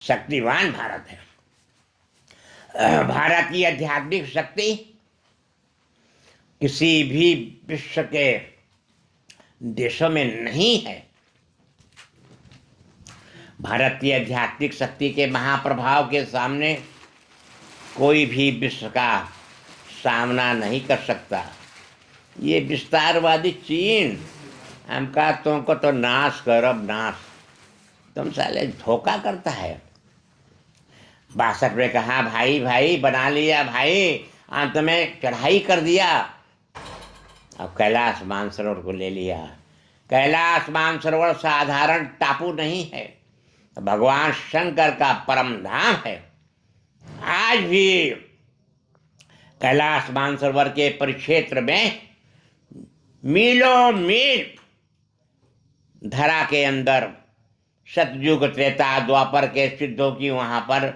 शक्तिवान भारत है। भारत की आध्यात्मिक शक्ति किसी भी विश्व के देशों में नहीं है। भारत की आध्यात्मिक शक्ति के महाप्रभाव के सामने कोई भी विश्व का सामना नहीं कर सकता। ये विस्तारवादी चीन हमका तुमको तो नाश करब नाश, तुम साले धोखा करता है। 62 में कहा भाई भाई बना लिया भाई, अंत में चढ़ाई कर दिया। अब कैलाश मानसरोवर को ले लिया। कैलाश मानसरोवर साधारण टापू नहीं है, भगवान शंकर का परम धाम है। आज भी कैलाश मानसरोवर के परिक्षेत्र में मीलों मील धरा के अंदर सतयुग त्रेता द्वापर के सिद्धों की वहां पर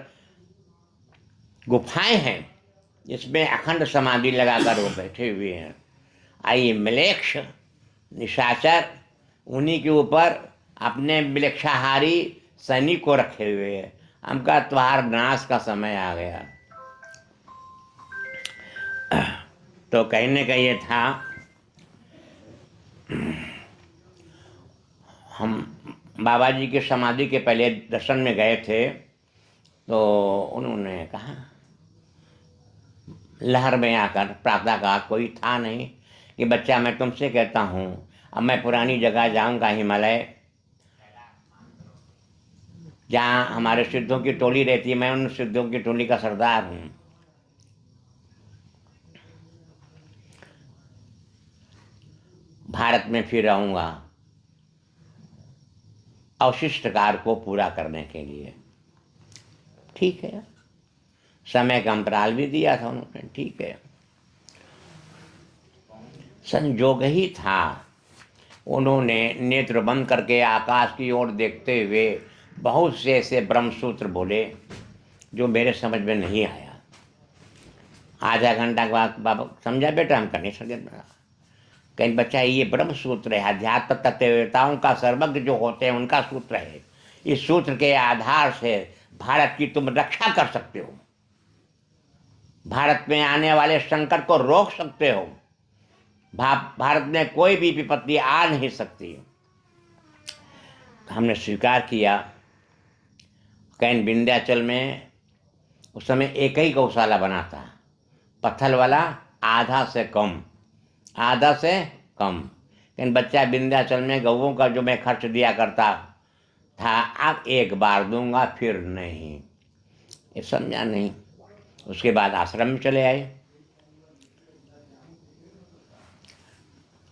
गुफाएं हैं, जिसमें अखंड समाधि लगाकर वो बैठे हुए हैं। आइए मिलेक्ष निशाचर उन्हीं के ऊपर अपने मिलेक्षाहारी सैनिक को रखे हुए हैं। हमका त्वार नाश का समय आ गया। तो कहने का ये था, हम बाबा जी की समाधि के पहले दर्शन में गए थे, तो उन्होंने कहा लहर में आकर प्रातः का कोई था नहीं कि बच्चा मैं तुमसे कहता हूँ अब मैं पुरानी जगह जाऊँगा, हिमालय जहाँ हमारे सिद्धों की टोली रहती है, मैं उन सिद्धों की टोली का सरदार हूँ। भारत में फिर आऊँगा अवशिष्ट कार्य को पूरा करने के लिए। ठीक है, समय का अंतराल भी दिया था उन्होंने, ठीक है। संयोग ही था, उन्होंने नेत्र बंद करके आकाश की ओर देखते हुए बहुत से ऐसे ब्रह्मसूत्र बोले जो मेरे समझ में नहीं आया। आधा घंटा के बाद बाबा समझा बेटा, हम नहीं समझ में। कहीं बच्चा ये ब्रह्म सूत्र है, अध्यात्म तत्ववेताओं का सर्वज्ञ जो होते हैं उनका सूत्र है। इस सूत्र के आधार से भारत की तुम रक्षा कर सकते हो, भारत में आने वाले संकट को रोक सकते हो, भारत में कोई भी विपत्ति आ नहीं सकती। हमने स्वीकार किया। कैन विंध्याचल में उस समय एक ही गौशाला बना था, पत्थर वाला, आधा से कम, आधा से कम। लेकिन बच्चा विंध्याचल में गौओं का जो मैं खर्च दिया करता था, अब एक बार दूंगा फिर नहीं, ये समझा नहीं। उसके बाद आश्रम में चले आए।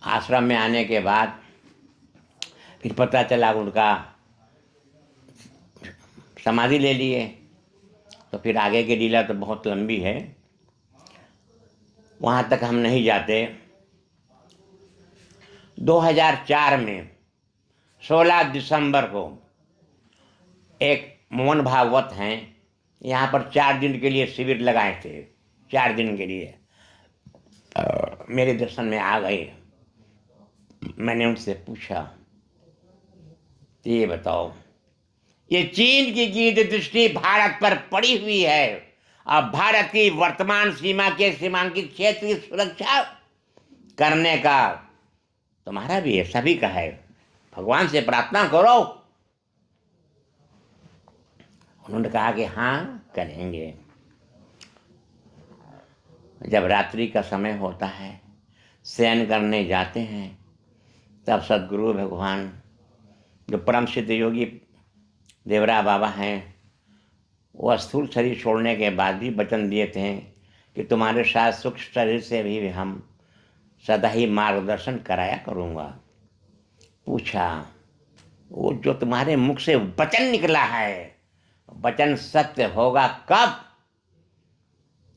आश्रम में आने के बाद फिर पता चला उनका समाधि ले लिए। तो फिर आगे की लीला तो बहुत लंबी है, वहाँ तक हम नहीं जाते। 2004 में 16 दिसंबर को एक मोहन भागवत हैं, यहाँ पर 4 दिन के लिए शिविर लगाए थे। 4 दिन के लिए मेरे दर्शन में आ गए। मैंने उनसे पूछा ये बताओ, ये चीन की गीत दृष्टि भारत पर पड़ी हुई है, अब भारत की वर्तमान सीमा के सीमांकित क्षेत्र की सुरक्षा करने का तुम्हारा भी है, सभी का है, भगवान से प्रार्थना करो। उन्होंने कहा कि हाँ करेंगे। जब रात्रि का समय होता है, शयन करने जाते हैं, तब सदगुरु भगवान जो परम सिद्ध योगी देवरा बाबा हैं, वो स्थूल शरीर छोड़ने के बाद भी वचन दिए थे कि तुम्हारे साथ सूक्ष्म शरीर से भी हम सदा ही मार्गदर्शन कराया करूँगा। पूछा, वो जो तुम्हारे मुख से वचन निकला है, वचन सत्य होगा कब?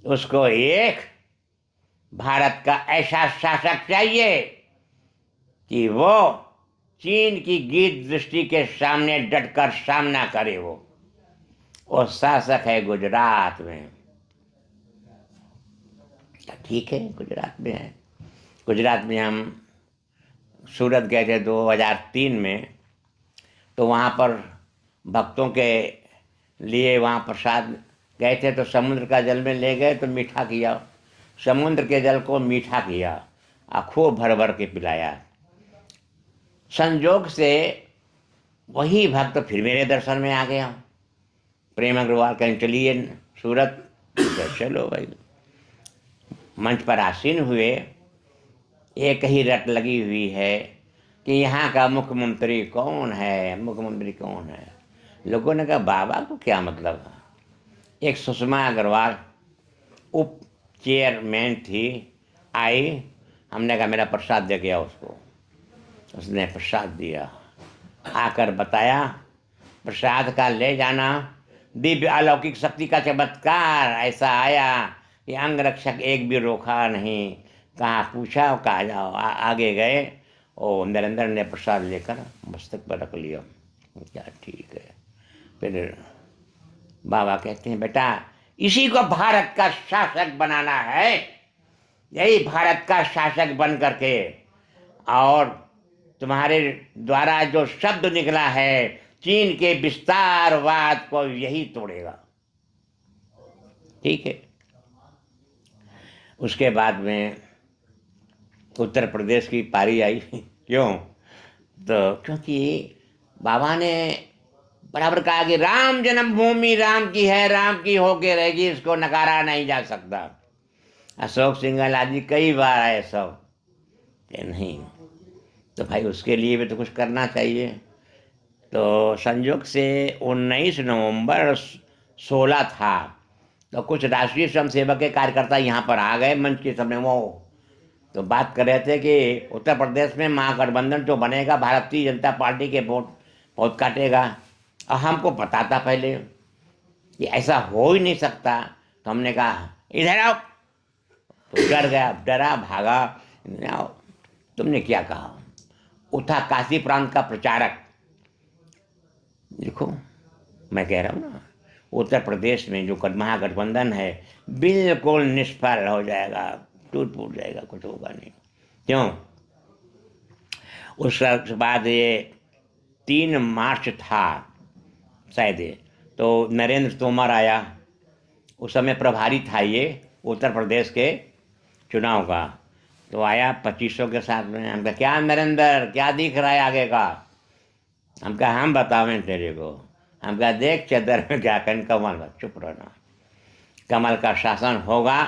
उसको एक भारत का ऐसा शासक चाहिए कि वो चीन की गीत दृष्टि के सामने डटकर सामना करे। वो शासक है गुजरात में। ठीक है, गुजरात में है। गुजरात में हम सूरत गए थे 2003 में, तो वहाँ पर भक्तों के लिए वहाँ प्रसाद। गए थे तो समुद्र का जल में ले गए तो मीठा किया, समुद्र के जल को मीठा किया और खूब भर भर के पिलाया। संजोग से वही भक्त फिर मेरे दर्शन में आ गया। प्रेम अग्रवाल कहीं चलिए सूरत, तो चलो भाई। मंच पर आसीन हुए, एक ही रट लगी हुई है कि यहाँ का मुख्यमंत्री कौन है, मुख्यमंत्री कौन है। लोगों ने कहा बाबा को क्या मतलब है। एक सुषमा अग्रवाल उप चेयरमैन थी, आई, हमने कहा मेरा प्रसाद दे गया उसको, उसने प्रसाद दिया, आकर बताया प्रसाद का ले जाना दिव्य अलौकिक शक्ति का चमत्कार ऐसा आया कि अंग रक्षक एक भी रोका नहीं। कहाँ पूछा और कहा जाओ, आगे गए और नरेंद्र ने प्रसाद लेकर मस्तक पर रख लिया। क्या ठीक है। फिर बाबा कहते हैं बेटा इसी को भारत का शासक बनाना है, यही भारत का शासक बन करके और तुम्हारे द्वारा जो शब्द निकला है चीन के विस्तारवाद को यही तोड़ेगा। ठीक है। उसके बाद में उत्तर प्रदेश की पारी आई। क्यों? तो क्योंकि बाबा ने बराबर कहा कि राम जन्मभूमि राम की है, राम की होके रहेगी, इसको नकारा नहीं जा सकता। अशोक सिंघल आदि कई बार आए सब कि नहीं, तो भाई उसके लिए भी तो कुछ करना चाहिए। तो संयोग से 19 नवंबर 16 था, तो कुछ राष्ट्रीय स्वयंसेवक के कार्यकर्ता यहाँ पर आ गए मंच के समय। वो तो बात कर रहे थे कि उत्तर प्रदेश में महागठबंधन जो बनेगा भारतीय जनता पार्टी के वोट बहुत काटेगा। और हमको पता था पहले कि ऐसा हो ही नहीं सकता। तो हमने कहा इधर आओ, तो डर गया, डरा भागा। आओ, तुमने क्या कहा। उठा काशी प्रांत का प्रचारक। देखो मैं कह रहा हूँ ना, उत्तर प्रदेश में जो महागठबंधन है बिल्कुल निष्फल हो जाएगा, टूट फूट जाएगा, कुछ होगा नहीं। क्यों? उस बाद ये 3 मार्च था शायद ये, तो नरेंद्र तोमर आया। उस समय प्रभारी था ये उत्तर प्रदेश के चुनाव का। तो आया 2500 के साथ में। हम कहा क्या नरेंद्र, क्या दिख रहा है आगे का। हम कहा हम बतावें तेरे को। हम कहा देख चदर में क्या कन कमल, चुप रहना। कमल का शासन होगा।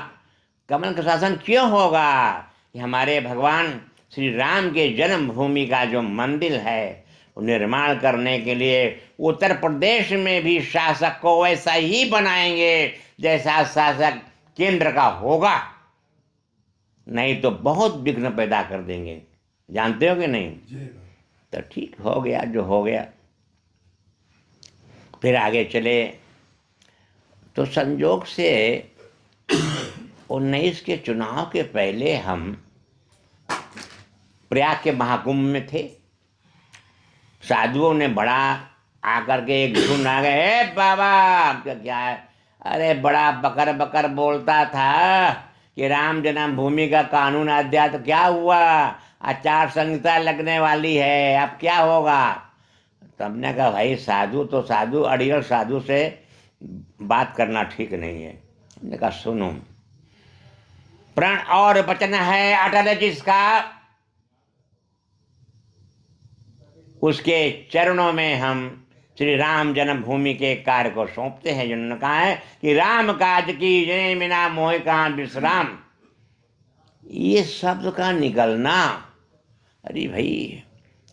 कमल का शासन क्यों होगा कि हमारे भगवान श्री राम के जन्मभूमि का जो मंदिर है वो निर्माण करने के लिए उत्तर प्रदेश में भी शासक को वैसा ही बनाएंगे जैसा शासक केंद्र का होगा, नहीं तो बहुत विघ्न पैदा कर देंगे। जानते हो कि नहीं? तो ठीक हो गया जो हो गया। फिर आगे चले तो संजोग से 19 के चुनाव के पहले हम प्रयाग के महाकुंभ में थे। साधुओं ने बड़ा आकर के एक धुन आ गए, ए बाबा क्या है। अरे बड़ा बकर बकर बोलता था कि राम जन्मभूमि का कानून अध्याय, तो क्या हुआ, आचार संहिता लगने वाली है, अब क्या होगा। तो हमने कहा भाई साधु तो साधु, अड़ियल साधु से बात करना ठीक नहीं है। हमने कहा सुनो, प्रण और वचन है अटल जिसका, उसके चरणों में हम श्री राम जन्मभूमि के कार्य को सौंपते हैं। जिन्होंने कहा है कि राम काज की जय बिना मोह का विश्राम। ये शब्द का निकलना, अरे भाई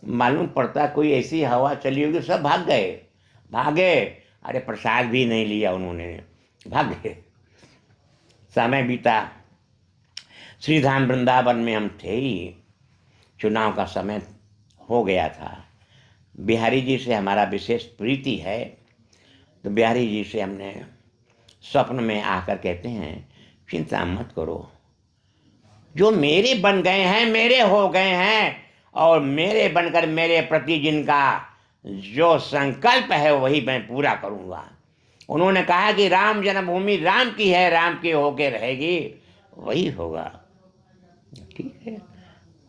मालूम पड़ता कोई ऐसी हवा चली होगी, सब भाग गए, भागे। अरे प्रसाद भी नहीं लिया उन्होंने, भाग गए। समय बीता, श्रीधाम वृंदावन में हम थे ही, चुनाव का समय हो गया था। बिहारी जी से हमारा विशेष प्रीति है, तो बिहारी जी से हमने स्वप्न में आकर कहते हैं चिंता मत करो, जो मेरे बन गए हैं मेरे हो गए हैं, और मेरे बनकर मेरे प्रति जिनका जो संकल्प है वही मैं पूरा करूंगा। उन्होंने कहा कि राम जन्मभूमि राम की है, राम की होके रहेगी, वही होगा। ठीक है।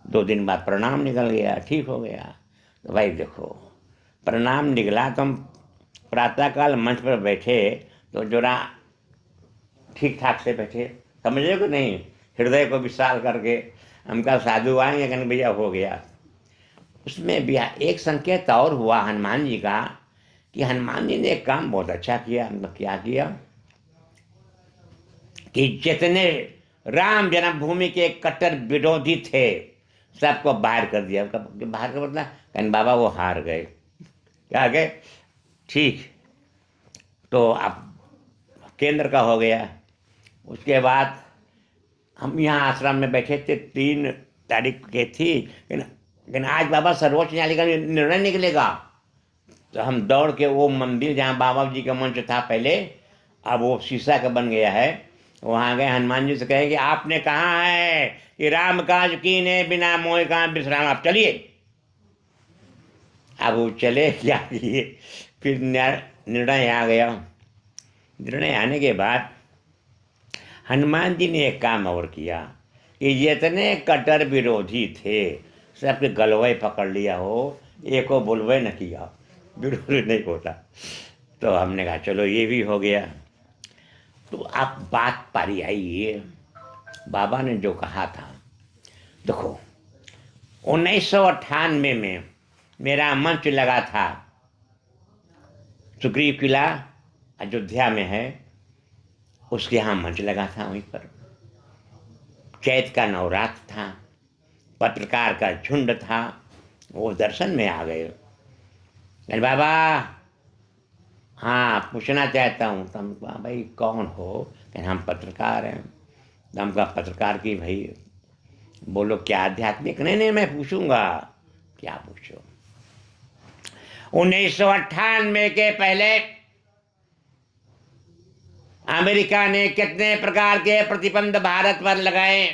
2 दिन बाद परिणाम निकल गया, ठीक हो गया। तो भाई देखो परिणाम निकला तो हम प्रातःकाल मंच पर बैठे तो जरा ठीक ठाक से बैठे, समझे को नहीं, हृदय को विशाल करके। हमका साधु आएंगे कहने भैया हो गया। उसमें भी एक संकेत और हुआ हनुमान जी का, कि हनुमान जी ने एक काम बहुत अच्छा किया। मतलब क्या किया कि जितने राम जन्मभूमि के कट्टर विरोधी थे सबको बाहर कर दिया। बाहर का मतलब कहने बाबा वो हार गए। क्या गए? ठीक। तो अब केंद्र का हो गया। उसके बाद हम यहाँ आश्रम में बैठे थे, 3 तारीख के थी, लेकिन आज बाबा सर्वोच्च न्यायालय का निर्णय निकलेगा। तो हम दौड़ के वो मंदिर जहाँ बाबा जी का मंच था पहले, अब वो शीशा का बन गया है, वहाँ गए। हनुमान जी से कहे कि आपने कहा है कि राम काज कीने बिना मोह का विश्राम, आप चलिए। अब वो चले क्या किए, फिर निर्णय आ गया। निर्णय आने के बाद हनुमान जी ने एक काम और किया कि जितने कट्टर विरोधी थे सबके गलवे पकड़ लिया हो, एको बुलवे न किया, विरोध नहीं होता। तो हमने कहा चलो ये भी हो गया। तो आप बात पारी आई ये, बाबा ने जो कहा था। देखो 1998 में मेरा मंच लगा था, सुग्रीव किला अयोध्या में है, उसके यहाँ मंच लगा था। वहीं पर चैत का नवरात्र था, पत्रकार का झुंड था, वो दर्शन में आ गए। अरे बाबा हाँ पूछना चाहता हूँ। तो हम कहा भाई कौन हो? कहे हम पत्रकार हैं। तो हम कहा पत्रकार की भाई बोलो क्या आध्यात्मिक? नहीं नहीं मैं पूछूंगा। क्या पूछो? 1998 के पहले अमेरिका ने कितने प्रकार के प्रतिबंध भारत पर लगाए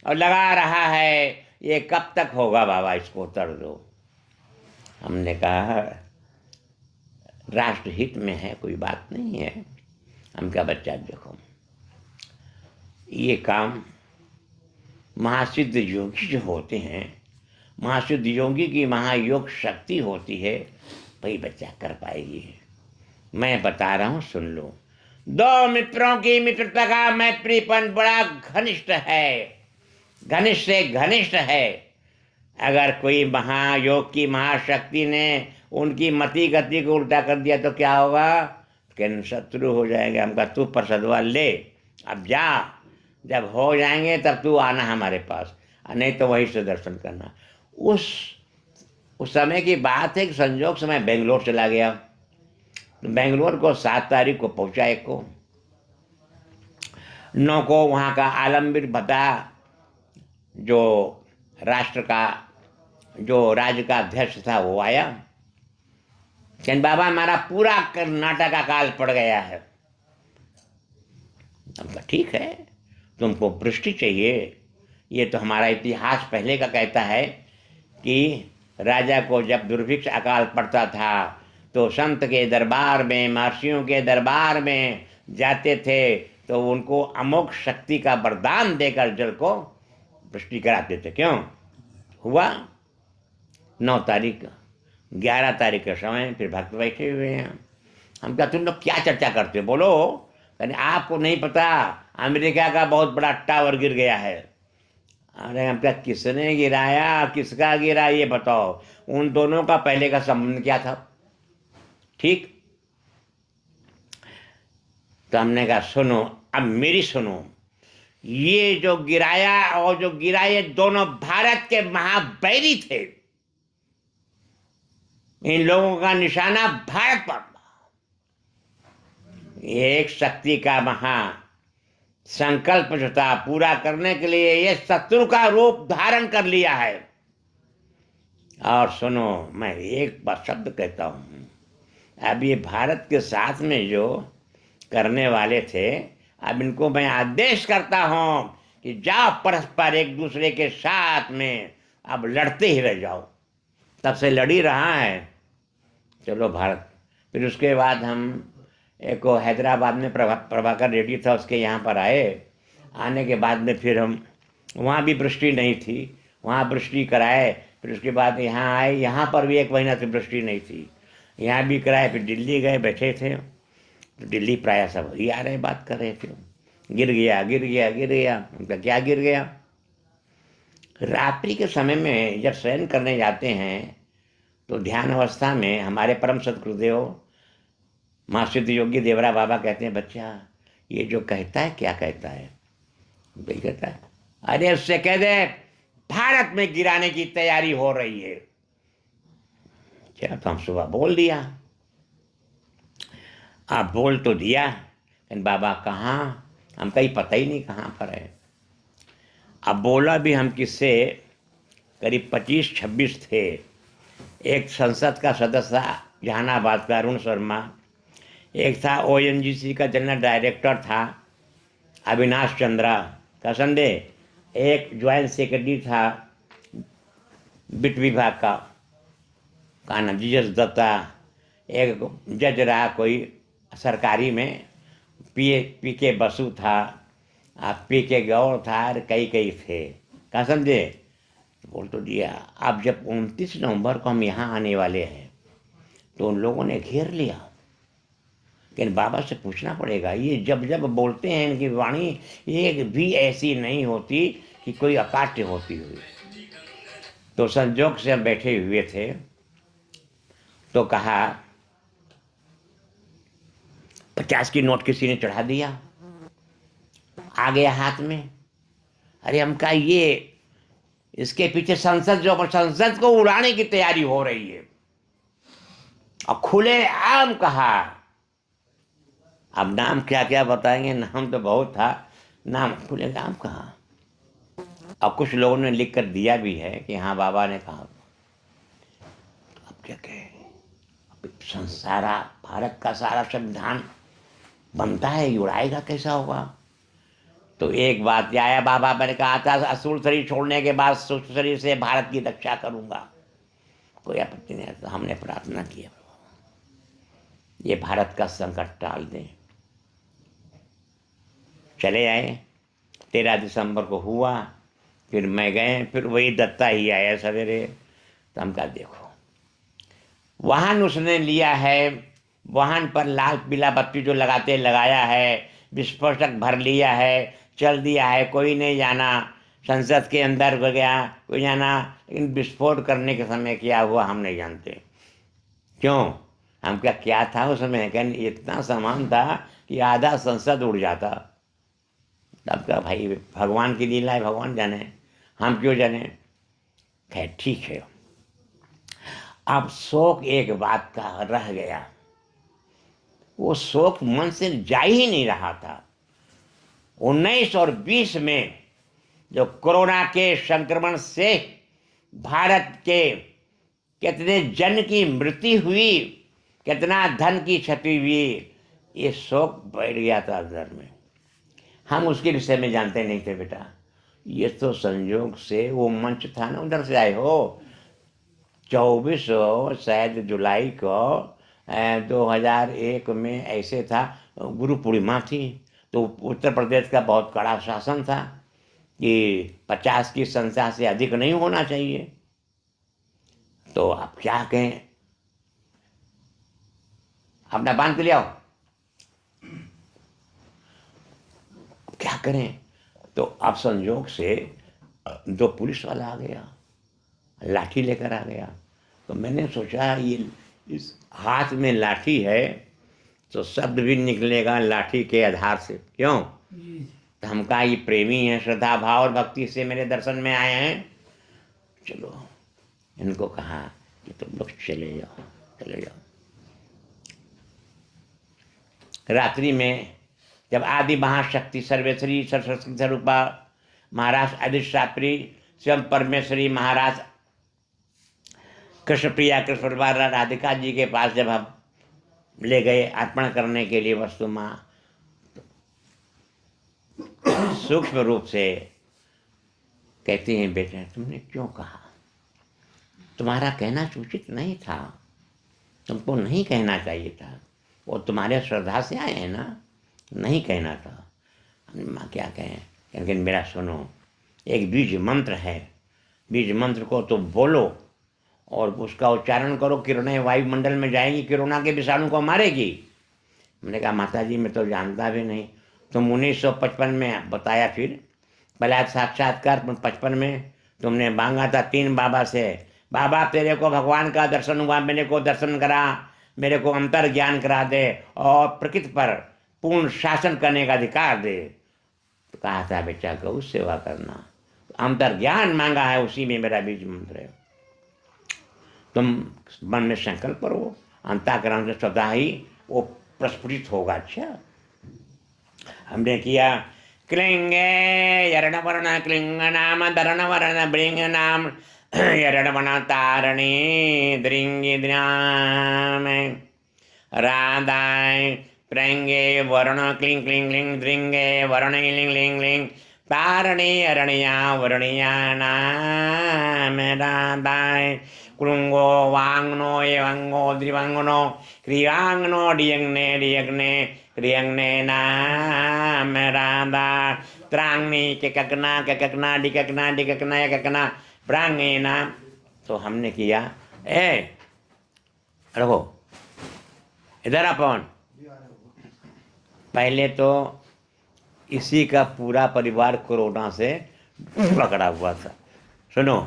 और लगा रहा है, ये कब तक होगा बाबा, इसको उत्तर दो। हमने कहा राष्ट्रहित में है, कोई बात नहीं है। हम क्या बच्चा देखो, ये काम महासिद्ध योगी जो होते हैं, महासिद्ध योगी की महायोग शक्ति होती है, वही बच्चा कर पाएगी। मैं बता रहा हूँ सुन लो। दो मित्रों की मित्रता का मैत्रीपन बड़ा घनिष्ठ है, घनिष्ठ से घनिष्ठ है। अगर कोई महायोग की महाशक्ति ने उनकी मति गति को उल्टा कर दिया तो क्या होगा? कि शत्रु हो जाएंगे। हम कहा तू प्रसदवा ले, अब जा, जब हो जाएंगे तब तू आना हमारे पास, नहीं तो वहीं से दर्शन करना। उस उस समय की बात है कि संजोग से मैं बेंगलोर चला गया। बेंगलोर को 7 तारीख को पहुंचा, एक को 9 को वहाँ का आलमगीर भत्ता जो राष्ट्र का जो राज्य का अध्यक्ष था वो आया। कहने बाबा हमारा पूरा कर्नाटक का काल पड़ गया है। हम कहा ठीक है, तुमको वृष्टि चाहिए। ये तो हमारा इतिहास पहले का कहता है कि राजा को जब दुर्भिक्ष अकाल पड़ता था तो संत के दरबार में, महर्षियों के दरबार में जाते थे तो उनको अमोघ शक्ति का वरदान देकर जल को वृष्टि कराते थे। क्यों हुआ? 9 तारीख, 11 तारीख का समय, फिर भक्त बैठे हुए हैं। हम क्या तुम लोग क्या चर्चा करते हो, बोलो। यानी आपको नहीं पता अमेरिका का बहुत बड़ा टावर गिर गया है। अरे हम क्या किसने गिराया, किसका गिरा ये बताओ। उन दोनों का पहले का संबंध क्या था? ठीक। तो हमने कहा सुनो, अब मेरी सुनो। ये जो गिराया और जो गिरा, ये दोनों भारत के महाबैरी थे। इन लोगों का निशाना भारत पर। एक शक्ति का महा संकल्प जो था पूरा करने के लिए ये शत्रु का रूप धारण कर लिया है। और सुनो, मैं एक बार शब्द कहता हूं, अब ये भारत के साथ में जो करने वाले थे, अब इनको मैं आदेश करता हूं कि जाओ परस्पर एक दूसरे के साथ में अब लड़ते ही रह जाओ। तब से लड़ी रहा है। चलो भारत। फिर उसके बाद हम एक हैदराबाद में प्रभाकर रेड्डी था, उसके यहाँ पर आए। आने के बाद में फिर हम वहाँ भी वृष्टि नहीं थी, वहाँ वृष्टि कराए। फिर उसके बाद यहाँ आए, यहाँ पर भी 1 महीना से वृष्टि नहीं थी। यहाँ भी कराए, फिर दिल्ली गए, बैठे थे तो दिल्ली प्रायः सब वही आ रहे, बात कर रहे थे, गिर गया गिर गया गिर गया। उनका क्या गिर गया? रात्रि के समय में जब शयन करने जाते हैं तो ध्यान अवस्था में हमारे परम सद्गुरुदेव माँ सिद्ध योगी देवरा बाबा कहते हैं, बच्चा ये जो कहता है क्या कहता है? वही कहता है, अरे उससे कह दे भारत में गिराने की तैयारी हो रही है। क्या तो हम सुबह बोल दिया, आप बोल तो दिया, लेकिन बाबा कहाँ, हम कहीं पता ही नहीं कहाँ पर है। अब बोला भी हम किससे? करीब 25-26 थे। एक संसद का सदस्य था जहानाबाद का अरुण शर्मा, एक था ओएनजीसी का जनरल डायरेक्टर था अविनाश चंद्रा कसंदे, एक ज्वाइंट सेक्रेटरी था वित्त विभाग का नाम जीएस दत्ता, एक जज रहा कोई सरकारी में पी के बसु था, पी के गौर था, और कई कई थे। कहा समझे? बोल तो दिया। अब जब 29 नवंबर को हम यहाँ आने वाले हैं तो उन लोगों ने घेर लिया, लेकिन बाबा से पूछना पड़ेगा, ये जब जब बोलते हैं इनकी वाणी एक भी ऐसी नहीं होती कि कोई अकाट्य होती हुई। तो संजोग से हम बैठे हुए थे तो कहा 50 की नोट किसी ने चढ़ा दिया, आ गया हाथ में। अरे हम कहा ये इसके पीछे संसद को उड़ाने की तैयारी हो रही है। और खुले आम कहा, अब नाम क्या क्या बताएंगे, नाम तो बहुत था, नाम खुले आम कहा। अब कुछ लोगों ने लिख कर दिया भी है कि हाँ बाबा ने कहा। अब क्या कहें, सारा भारत का सारा संविधान बनता है, उड़ाएगा कैसा होगा? तो एक बात आया, बाबा मैंने कहा था असुर शरीर छोड़ने के बाद सूक्ष्म शरीर से भारत की रक्षा करूंगा, कोई आपत्ति नहीं। तो हमने प्रार्थना किया, ये भारत का संकट टाल दें। चले आए, 13 दिसंबर को हुआ, फिर मैं गए, फिर वही दत्ता ही आया सवेरे। तो हम कहा देखो वाहन उसने लिया है, वाहन पर लाल पीला बत्ती जो लगाते लगाया है, विस्फोटक भर लिया है, चल दिया है, कोई नहीं जाना संसद के अंदर गया कोई जाना, लेकिन विस्फोट करने के समय क्या हुआ हम नहीं जानते। क्यों? हम क्या था उसमें? कहने इतना सामान था कि आधा संसद उड़ जाता। तब का भाई भगवान की लीला है, भगवान जाने, हम क्यों जाने। खैर ठीक है। अब शोक एक बात का रह गया, वो शोक मन से जा ही नहीं रहा था। 19 और 20 में जो कोरोना के संक्रमण से भारत के कितने जन की मृत्यु हुई, कितना धन की क्षति हुई, ये शोक बैठ गया था अंदर में। हम उसके विषय में जानते नहीं थे बेटा, ये तो संयोग से वो मंच था ना, उधर से आए हो। 24 शायद जुलाई को 2001 में ऐसे था, गुरु पूर्णिमा थी, तो उत्तर प्रदेश का बहुत कड़ा शासन था कि 50 की संख्या से अधिक नहीं होना चाहिए। तो आप क्या कहें, अपना बांध के ले आओ, क्या करें। तो अब संयोग से 2 पुलिस वाला आ गया, लाठी लेकर आ गया। तो मैंने सोचा ये इस हाथ में लाठी है तो शब्द भी निकलेगा लाठी के आधार से, क्यों? तो हम कहा ये प्रेमी है, श्रद्धा भाव और भक्ति से मेरे दर्शन में आए हैं, चलो। इनको कहा कि तुम लोग चले जाओ, चले जाओ। रात्रि में जब आदि महाशक्ति सर्वेश्वरी सरस्वती स्वरूपा महाराज अधिष्ठात्री स्वयं परमेश्वरी महाराज कृष्णप्रिया कृष्ण राधिका जी के पास जब हम ले गए अर्पण करने के लिए वस्तु माँ, सूक्ष्म रूप से कहती हैं, बेटे तुमने क्यों कहा? तुम्हारा कहना उचित नहीं था, तुमको नहीं कहना चाहिए था, वो तुम्हारे श्रद्धा से आए हैं ना, नहीं कहना था। माँ क्या कहें, लेकिन मेरा सुनो, एक बीज मंत्र है, बीज मंत्र को तो बोलो और उसका उच्चारण करो, किरणें वायुमंडल में जाएंगी, कोरोना के विषाणु को मारेगी। मैंने कहा माता जी मैं तो जानता भी नहीं। तुम 1955 में बताया, फिर पहला साक्षात्कार 55 में तुमने मांगा था 3 बाबा से, बाबा तेरे को भगवान का दर्शन हुआ, मेरे को दर्शन करा, मेरे को अंतर ज्ञान करा दे और प्रकृति पर पूर्ण शासन करने का अधिकार दे। तो कहा था बेटा गौ सेवा करना, अंतर ज्ञान मांगा है, उसी में मेरा बीज मंत्र है। तुम मन में संकल्प करो, अंतःकरण से स्वतः ही वो प्रस्फुटित होगा। अच्छा हमने किया, क्लिंगे यरणवर्ण क्लिंग नाम धरणवर्ण ब्रिंग नाम यरणवर्ण तारणी द्रिंगी द्राम राधाय प्रंगे वर्ण क्लिंग क्लिंग क्लिंग द्रिंगे वर्ण लिंग लिंग लिंग तारणी अरणिया वर्णिया नाम राधाय क्लुंगो वांगनो एवंगो द्रिवंगनो क्रियांगनो डियंगने डियंगने क्रियंगने नाम राधा त्रांगनी के ककना डिककना ककना प्रांगे नाम। तो हमने किया, ए रहो इधर अपन। पहले तो इसी का पूरा परिवार कोरोना से पकड़ा हुआ था, सुनो,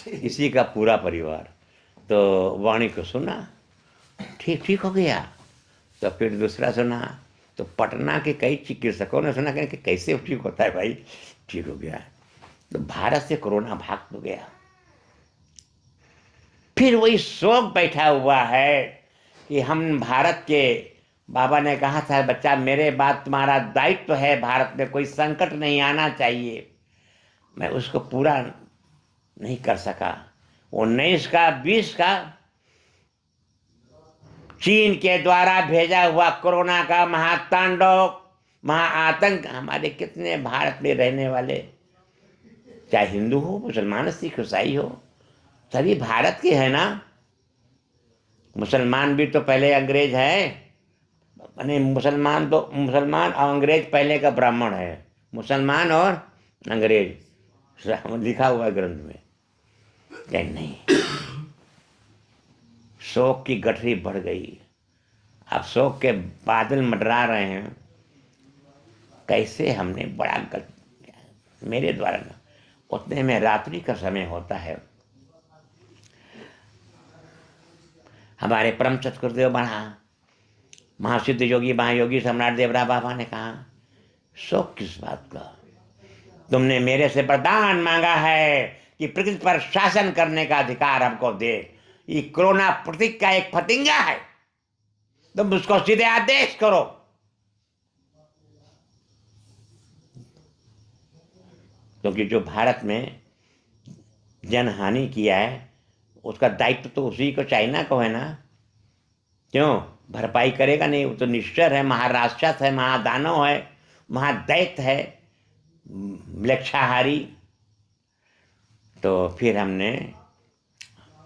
इसी का पूरा परिवार। तो वाणी को सुना, ठीक ठीक हो गया। तो फिर दूसरा सुना, तो पटना के कई चिकित्सकों ने सुना कि कैसे ठीक होता है भाई, ठीक हो गया। तो भारत से कोरोना भाग तो गया। फिर वही शोक बैठा हुआ है कि हम भारत के, बाबा ने कहा था बच्चा मेरे बाद तुम्हारा दायित्व तो है, भारत में कोई संकट नहीं आना चाहिए। मैं उसको पूरा नहीं कर सका। 19 का 20 का चीन के द्वारा भेजा हुआ कोरोना का महातांडव, महाआतंक हमारे कितने भारत में रहने वाले, चाहे हिंदू हो मुसलमान सिख ईसाई हो, सभी भारत के है ना। मुसलमान भी तो पहले अंग्रेज है, यानी मुसलमान तो मुसलमान और अंग्रेज पहले का ब्राह्मण है, मुसलमान और अंग्रेज लिखा हुआ है ग्रंथ में। लेकिन नहीं, शोक की गठरी बढ़ गई। अब शोक के बादल मंडरा रहे हैं। कैसे हमने बड़ा गलत किया मेरे द्वारा ना। उतने में रात्रि का समय होता है। हमारे परम सतगुरुदेव महासिद्ध योगी महायोगी सम्राट देवरा बाबा ने कहा, शोक किस बात का, तुमने मेरे से वरदान मांगा है कि प्रकृति पर शासन करने का अधिकार हमको दे। ये कोरोना पृथ्वी का एक फतिंगा है, तुम उसको सीधे आदेश करो। क्योंकि जो भारत में जनहानि किया है उसका दायित्व तो उसी को, चाइना को है ना। क्यों भरपाई करेगा नहीं, वो तो निश्चर है, महाराक्षस है, महादानव है, महादैत्य है, म्लेच्छाहारी। तो फिर हमने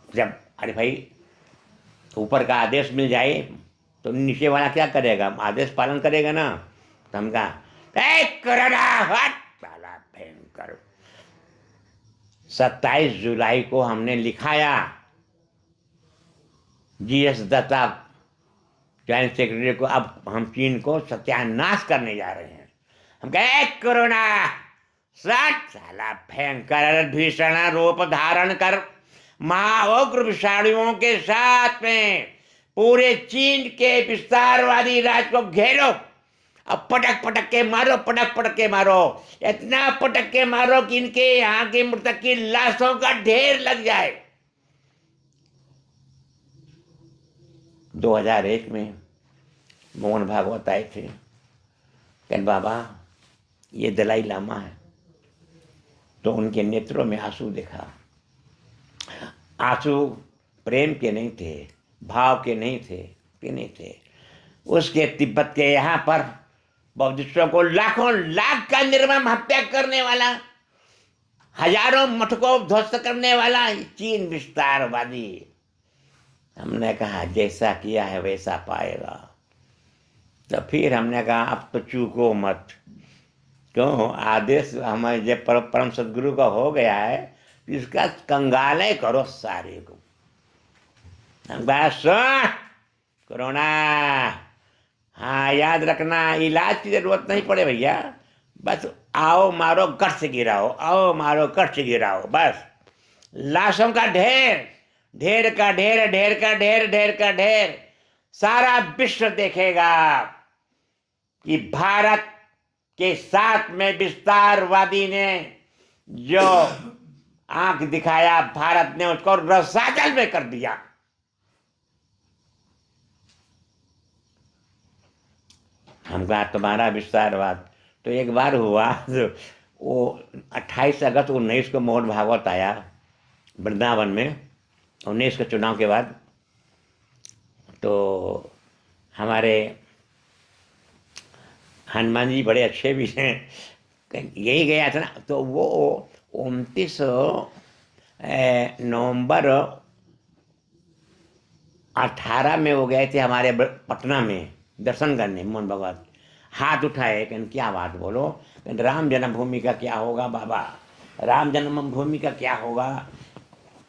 जब, अरे भाई ऊपर का आदेश मिल जाए तो नीचे वाला क्या करेगा, आदेश पालन करेगा ना। तो हम कहा कोरोना हट साला भयंकर। 27 जुलाई को हमने लिखाया GS दत्ता जॉइंट सेक्रेटरी को, अब हम चीन को सत्यानाश करने जा रहे हैं। हम कहे कोरोना सट साला भयंकर भीषण रूप धारण कर महाउग्र विषाणुओं के साथ में पूरे चीन के विस्तारवादी राज्य को घेरो। अब पटक पटक के मारो, पटक पटक के मारो, इतना पटक के मारो कि इनके यहाँ के मृतक की लाशों का ढेर लग जाए। 2001 में मोहन भागवत आए थे, कहते बाबा ये दलाई लामा है। तो उनके नेत्रों में आंसू देखा। आंसू प्रेम के नहीं थे, भाव के नहीं थे, के नहीं थे। उसके तिब्बत के यहाँ पर बौद्धिस्टों को लाखों लाख का निर्मम हत्या करने वाला, हजारों मठ को ध्वस्त करने वाला चीन विस्तारवादी। हमने कहा जैसा किया है वैसा पाएगा। तो फिर हमने कहा अब तो चूको मत, क्यों आदेश हमारे जब परम सदगुरु का हो गया है, इसका कंगाले करो सारे को। बात सुन कोरोना, हाँ याद रखना, इलाज की जरूरत नहीं पड़े भैया, बस आओ मारो गट से गिराओ, आओ मारो गट से गिराओ, बस लाशों का ढेर, ढेर का ढेर, ढेर का ढेर, ढेर का ढेर, सारा विश्व देखेगा कि भारत के साथ में विस्तारवादी ने जो आंख दिखाया, भारत ने उसको रसातल में कर दिया। हम कहा तुम्हारा विस्तारवाद, तो एक बार हुआ तो वो 28 अगस्त 19 को मोहन भागवत आया वृंदावन में, 19 के चुनाव के बाद। तो हमारे हनुमान जी बड़े अच्छे भी हैं, यही गया था ना, तो वो 29 नवंबर 18 में वो गए थे हमारे पटना में दर्शन करने, मोहन भगवत हाथ उठाए, कहन क्या बात बोलो, कहन राम जन्मभूमि का क्या होगा बाबा, राम जन्मभूमि का क्या होगा,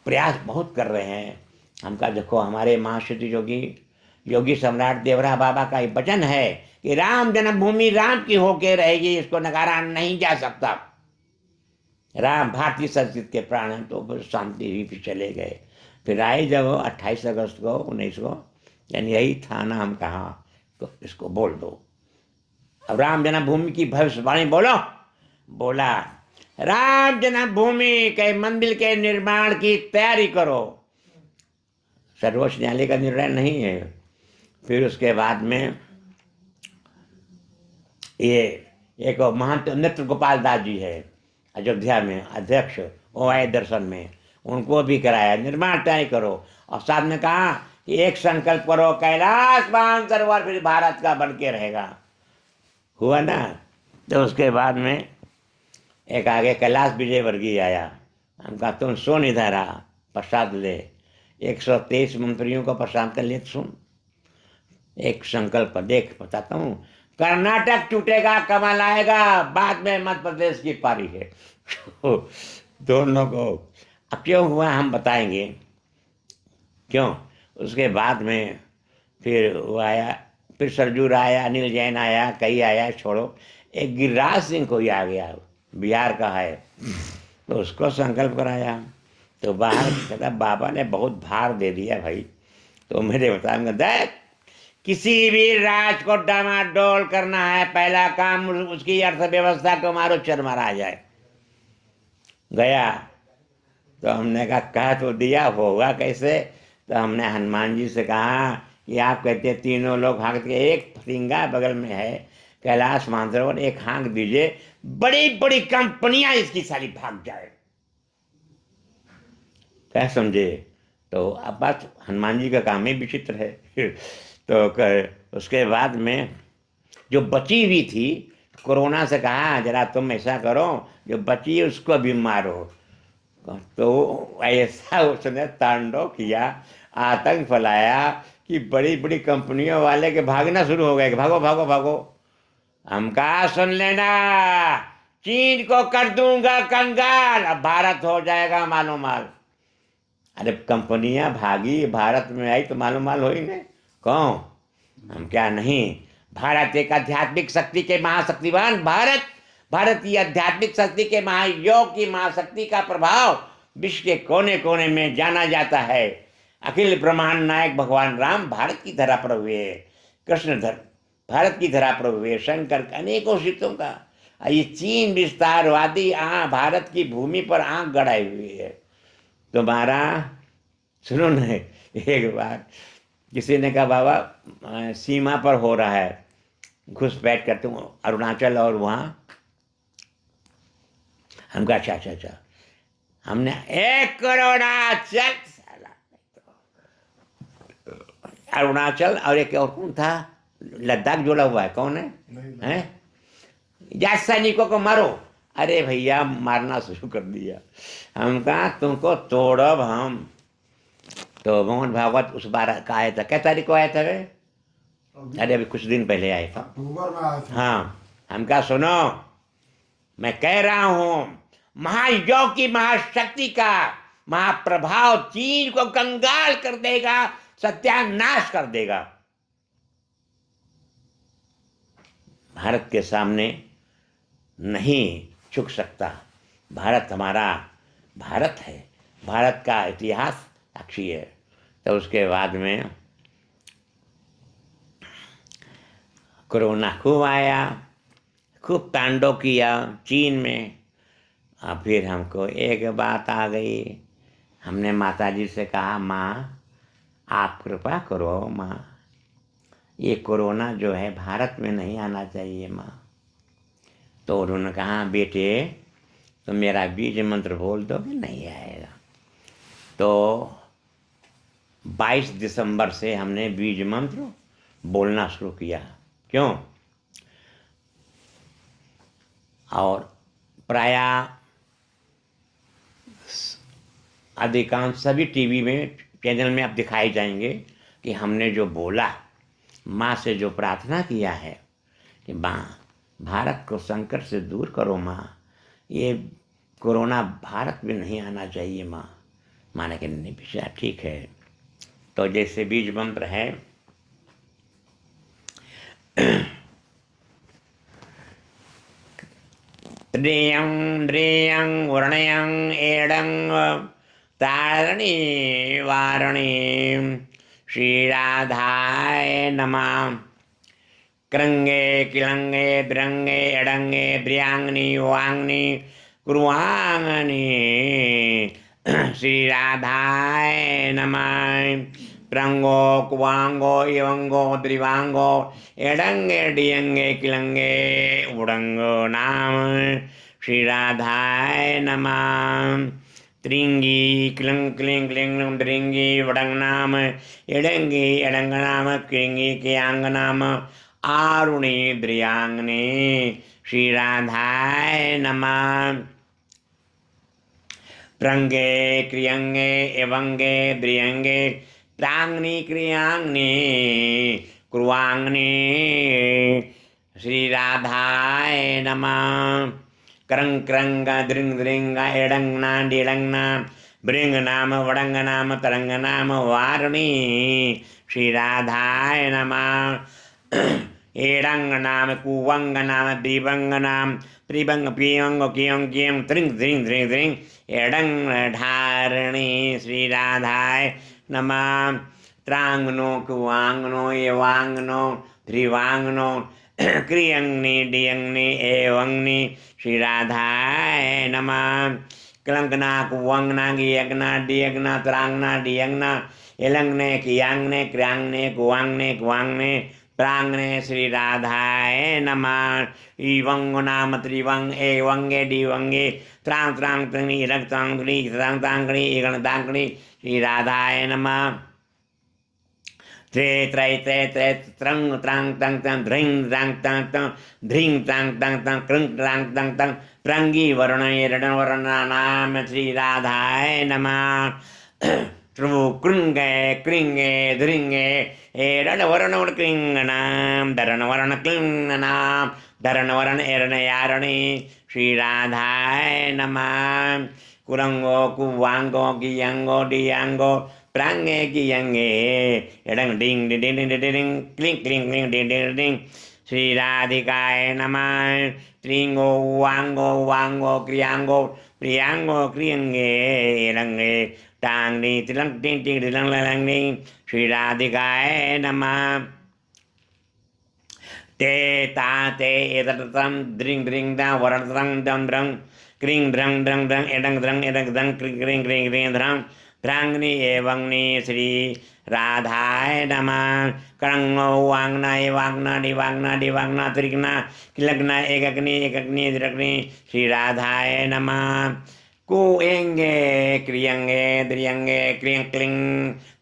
प्रयास बहुत कर रहे हैं। हम कहा देखो हमारे महासिद्धि योगी योगी सम्राट देवरा बाबा का ये वचन है कि राम जन्मभूमि राम की होके रहेगी, इसको नकारा नहीं जा सकता। राम भारतीय संस्कृति के प्राण हैं, तो फिर शांति हुई, फिर चले गए। फिर आए जब 28 अगस्त को 19 को, यानी यही था ना, हम कहा तो इसको बोल दो, अब राम जन्मभूमि की भविष्यवाणी बोलो। बोला राम जन्मभूमि के मंदिर के निर्माण की तैयारी करो, सर्वोच्च न्यायालय का निर्णय नहीं है। फिर उसके बाद में ये एक महंत नृत्य गोपाल दास जी है अयोध्या में अध्यक्ष, वो आए दर्शन में, उनको भी कराया, निर्माण तय करो, और साथ में कहा कि एक संकल्प करो, कैलाश मानसरोवर फिर भारत का बन के रहेगा। हुआ ना। तो उसके बाद में एक आगे कैलाश विजयवर्गीय आया, हम कहा तुम सुन इधर आ, प्रसाद ले, 123 मंत्रियों को प्रसाद कर लिए, सुन एक संकल्प देख, बताता हूँ, कर्नाटक टूटेगा कमल आएगा, बाद में मध्य प्रदेश की पारी है। दोनों को अब क्यों हुआ हम बताएंगे क्यों। उसके बाद में फिर वो आया, फिर सरजू आया, अनिल जैन आया, कई आया, छोड़ो, एक गिरिराज सिंह कोई आ गया, बिहार का है, तो उसको संकल्प कराया। तो बाहर कहता बाबा ने बहुत भार दे दिया भाई, तो मेरे बताऊंगा देख, किसी भी राज्य को डामाडोल करना है, पहला काम उसकी अर्थव्यवस्था को मारो, चरमरा जाए। गया तो हमने कहा तो दिया, होगा कैसे, तो हमने हनुमान जी से कहा कि आप कहते तीनों लोग हाँक के, एक फतिंगा बगल में है कैलाश मानसरोवर, एक हाँक दीजिए, बड़ी बड़ी कंपनियां इसकी सारी भाग जाए। क्या समझे। तो अब बात हनुमान जी का काम ही विचित्र है। तो उसके बाद में जो बची हुई थी, कोरोना से कहा जरा तुम ऐसा करो, जो बची उसको भी मारो। तो ऐसा उसने तांडव किया, आतंक फैलाया कि बड़ी बड़ी कंपनियों वाले के भागना शुरू हो गए, भागो भागो भागो। हम कहा सुन लेना, चीन को कर दूंगा कंगाल, अब भारत हो जाएगा मालो माल। अरे कंपनियां भागी, भारत में आई तो मालूम माल हो ही नहीं कौन। हम क्या नहीं, भारत एक आध्यात्मिक शक्ति के महाशक्तिवान, भारत भारत की आध्यात्मिक शक्ति के महायोग की महाशक्ति का प्रभाव विश्व के कोने कोने में जाना जाता है। अखिल ब्रह्मांड नायक भगवान राम भारत की धरा पर हुए, कृष्ण भारत की धरा पर हुए, शंकर अनेकों सीतों का, ये चीन विस्तारवादी भारत की भूमि पर आंख गड़ाई हुई है। तुम्हारा सुनो न, एक बार किसी ने कहा बाबा सीमा पर हो रहा है घुसपैठ करते हूँ अरुणाचल और वहाँ। हम कहा अच्छा अच्छा अच्छा, हमने 1 करोड़ अरुणाचल और एक और कौन था, लद्दाख जुड़ा हुआ है, कौन है हैं, या सैनिकों को मारो। अरे भैया मारना शुरू कर दिया। हम कहा तुमको तोड़ब हम। तो मोहन भागवत उस बार का आया था, क्या तारीख को आया था वे, अरे अभी कुछ दिन पहले आया था, अक्टूबर में आया था। हाँ। हम कहा सुनो, मैं कह रहा हूं महायोग की महाशक्ति का महाप्रभाव चीन को कंगाल कर देगा, सत्यानाश कर देगा। भारत के सामने नहीं झुक सकता। भारत हमारा भारत है, भारत का इतिहास साक्षी है। तो उसके बाद में कोरोना खूब आया, खूब तांडव किया चीन में। और फिर हमको एक बात आ गई, हमने माता जी से कहा, माँ आप कृपा करो माँ, ये कोरोना जो है भारत में नहीं आना चाहिए माँ। तो उन्होंने कहा, बेटे तो मेरा बीज मंत्र बोल दो कि नहीं आएगा। तो 22 दिसंबर से हमने बीज मंत्र बोलना शुरू किया। क्यों? और प्रायः अधिकांश सभी टीवी में चैनल में आप दिखाए जाएंगे कि हमने जो बोला, माँ से जो प्रार्थना किया है कि माँ भारत को संकट से दूर करो माँ, ये कोरोना भारत में नहीं आना चाहिए माँ। माने कि नहीं बेटा ठीक है। तो जैसे बीज मंत्र है, त्रियं द्रियं वर्णयं एडं तारणी वारणी श्रीराधाय नमः। कृंगे किलंगे द्रंगे अडंगे द्रियांगनी वांगनी कुर्वांगनी श्रीराधाय नमः। प्रंगो कुवांगो इवंगो द्रिवांगो एडंगे डियंगे किलंगे उडंगो नाम श्रीराधाय नमः। त्रिंगी क्लिंग क्लिंग क्लिंग द्रिंगी वडंग नाम एडंगी एडंग नाम क्लिंगी क्यांग नाम आरुणी द्रियांगनी श्रीराधाय नमः। प्रंगे क्रियंगे एवंगे द्रियंगे प्रांगनी क्रियांगनी कुर्वांगनी श्रीराधाय नमः। क्रंग क्रंग द्रिंग द्रिंग एडंग नाम डिडंग नाम ब्रिंग नाम वडंग नाम तरंग नाम वारुणी श्रीराधाय नमः। एडंग नाम कुवंग नाम दिवंग नाम त्रिभंग पियंग कियं कियं त्रिंग द्रिंग द्रिंग द्रिंग एडंग धारणी श्रीराधाय नमः। त्रांगनो कुवांगनो एवांगनो त्रिवांगनो क्रियंगनी डियंगनी एवंगनी श्रीराधाय नमः। क्लंगना कुवंगना गियंगना डियंगना त्रांगना डियंगना एलंगने कियांगने क्रियांगने कुवांगने कुवांगने प्रांगने श्रीराधाय नमः। इवंग नाम त्रिवंग एवंगे डिवंगे त्रांग त्रांग तंगनी रंग तांगनी त्रांग तांगनी इगण तांगनी श्रीराधाय नमः। त्रे त्रै त्रे त्रे त्रंग त्रांग तंग तंग ध्रिंग त्रांग तंग तंग ध्रिंग तांग तंग तंग कृंग त्रांग तंग तंग प्रंगी वर्ण एरण वर्ण नाम श्रीराधाय नमः। त्रू कृंगे कृंगे ध्रिंगे एरण वर्ण कृंग नाम धरण वर्ण क्लिंग नाम धरण वर्ण एरण यारणी श्रीराधाय नमः। कुरंगो कुवांगो गियंगो डियांगो प्रांगे गियंगे एडंग डिंग डिंग डिंग डिंग डिंग क्लिंग क्लिंग क्लिंग डिंग डिंग डिंग श्रीराधिकाय नमः। त्रिंगो वांगो वांगो क्रियांगो प्रियांगो क्रियंगे एडंगे टांगनी तिलंग टिंग टिंग डिलंग लंग श्रीराधिकाय नमः। ते ता ते एतम द्रिंग द्रिंग दा वरण द्रंग दम द्रंग क्रिंग द्रंग द्रंग द्रंग एडंग द्रंग क्रिंग क्रिंग क्रिंग क्रिंग द्रंग द्रांगनी एवंगनी श्री राधाय नमः। क्रंगो वांगना एवांगना डिवांगना डिवांगना त्रिगना किलगना एकग्नि द्रग्नि श्री राधाय नमः। कुएंगे क्रियंगे द्रियंगे क्रियं क्लिंग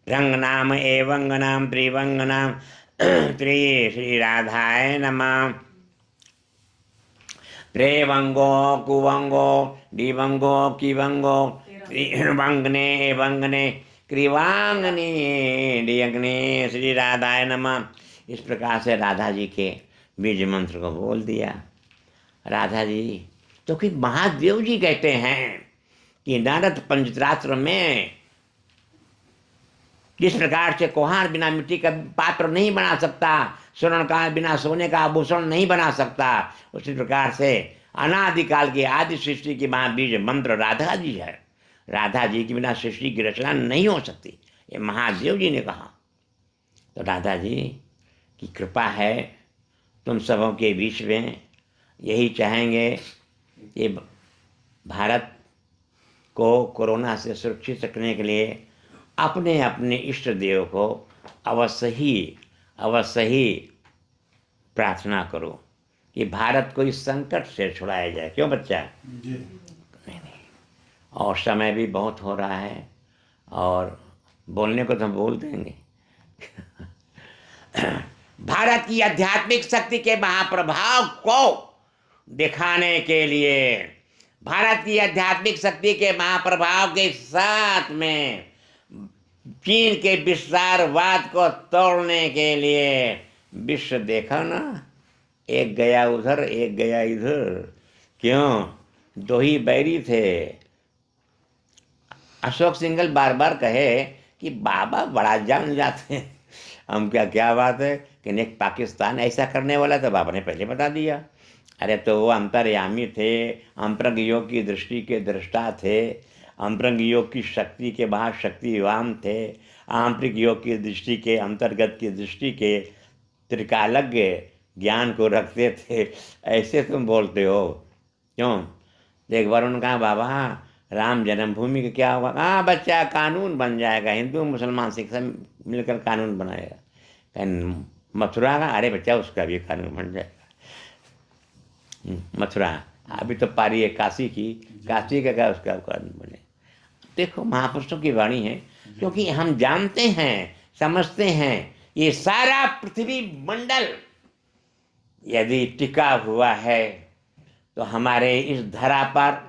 द्रंग नाम एवंग नाम त्रिवंग नाम त्रि श्री राधाय नमः। त्रेवंगो कुवंगो डिवंगो किवंगो त्रिवंगने वंगने क्रिवांगने डियंगने श्री राधाय नमः। इस प्रकार से राधा जी के बीज मंत्र को बोल दिया। राधा जी तो कि महादेव जी कहते हैं कि नारद पंचरात्र में जिस प्रकार से कुम्हार बिना मिट्टी का पात्र नहीं बना सकता, स्वर्ण का बिना सोने का आभूषण नहीं बना सकता, उसी प्रकार से अनादिकाल की आदि सृष्टि की महाबीज मंत्र राधा जी है। राधा जी के बिना सृष्टि की रचना नहीं हो सकती, ये महादेव जी ने कहा। तो राधा जी की कृपा है तुम सबों के बीच में। यही चाहेंगे कि भारत को कोरोना से सुरक्षित रखने के लिए अपने अपने इष्ट देव को अवश्य ही प्रार्थना करो कि भारत को इस संकट से छुड़ाया जाए। क्यों बच्चा? नहीं नहीं। और समय भी बहुत हो रहा है और बोलने को तो हम बोल देंगे। भारत की आध्यात्मिक शक्ति के महाप्रभाव को दिखाने के लिए, भारत की आध्यात्मिक शक्ति के महाप्रभाव के साथ में चीन के विस्तारवाद को तोड़ने के लिए विश्व देखा ना, एक गया उधर एक गया इधर। क्यों? दो ही बैरी थे। अशोक सिंघल बार बार कहे कि बाबा बड़ा जान जाते हैं। हम क्या बात है कि नेक पाकिस्तान ऐसा करने वाला तो बाबा ने पहले बता दिया। अरे तो वो अंतर्यामी थे, अंतरंग योग की दृष्टि के दृष्टा थे, अंतरंग योग की शक्ति के महाशक्तिवान थे, आंतरिक योग की दृष्टि के अंतर्गत की दृष्टि के त्रिकालज्ञ ज्ञान को रखते थे। ऐसे तुम बोलते हो क्यों? एक बार उन्होंने कहा बाबा राम जन्मभूमि का क्या होगा? हाँ बच्चा, कानून बन जाएगा, हिंदू मुसलमान सिख सब मिलकर कानून बनाएगा। कहीं मथुरा का? अरे बच्चा उसका भी कानून बन जाएगा। मथुरा अभी तो पारी है काशी की, काशी का क्या उसका कानून बने। देखो महापुरुषों की वाणी है, क्योंकि हम जानते हैं, समझते हैं ये सारा पृथ्वी मंडल यदि टिका हुआ है तो हमारे इस धरा पर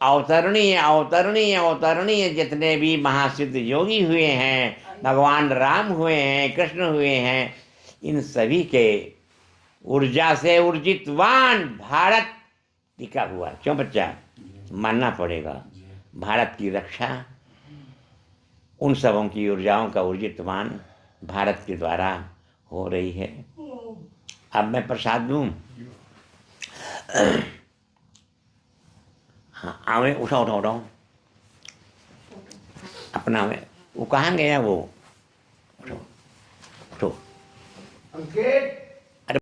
अवतरणीय जितने भी महासिद्ध योगी हुए हैं, भगवान राम हुए हैं, कृष्ण हुए हैं, इन सभी के ऊर्जा से ऊर्जितवान भारत टिका हुआ है। क्यों बच्चा? मानना पड़ेगा। भारत की रक्षा उन सबों की ऊर्जाओं का ऊर्जितवान भारत के द्वारा हो रही है। अब मैं प्रसाद दूं? हाँ आवे, उठाओ अपना में। वो कहाँ गया वो? उठो उठो। अंकित